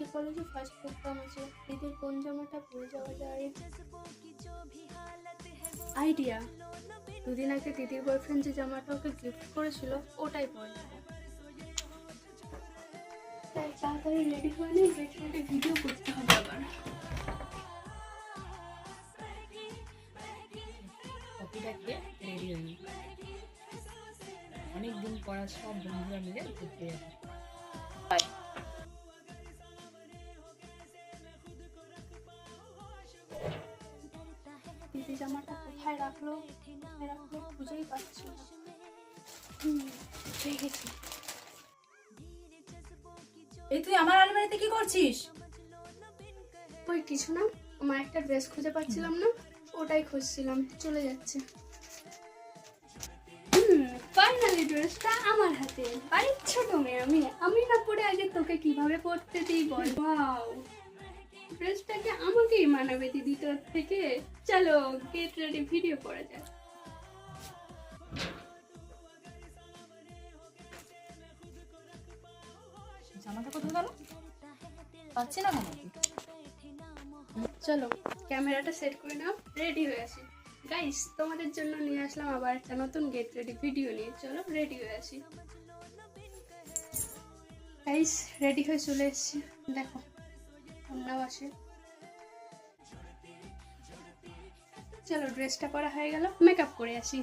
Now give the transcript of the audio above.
আজকে কলেজে first programme আছে, দিদির কোন জামাটা পরে যাওয়া যায়? আইডিয়া, দুদিন আগে দিদির বয়ফ্রেন্ড যে জামাটা ওকে গিফট করেছিল ওটাই পরে যাবো। তাই তাড়াতাড়ি রেডি হয়ে নিই, রেডি ভিডিও করতে হবে আবার। কফিটা খেয়ে রেডি হয়ে নিই, অনেকদিন পড়া সব বন্ধুরা মিলে ঘুরতে যাবে। দিদি জামাটা কোথায় রাখলো খুঁজেই পাচ্ছি না। পেয়ে গেছি। এই তুই আমার আলমারিতে কি করছিস? ওই কিছু না, আমার একটা ড্রেস খুঁজে পাচ্ছিলাম না, ওটাই খুঁজছিলাম। চলে যাচ্ছে। ফাইনালি ড্রেসটা আমার হাতে। বাড়ির ছোট মেয়ে আমি না পরে আগে তোকে কিভাবে পরতে দিই বল। ওয়াও, ড্রেসটাকে আমাকেই মানাবে দিদি তোর থেকে। চলো গেট রেডি, ভিডিও করা যাক। জামাটা কোথায় গেল? পাচ্ছি না কেন? চলো ক্যামেরাটা সেট করে নাও, রেডি হয়ে আসি। গাইস, তোমাদের জন্য নিয়ে আসলাম আবার একটা নতুন গেট রেডি ভিডিও নিয়ে। চলো রেডি হয়ে আসি। গাইস, রেডি হয়ে চলে এসেছি। দেখো অন্যও আসে। চলো ড্রেসটা পরা হয়ে গেল, মেকআপ করে আসি।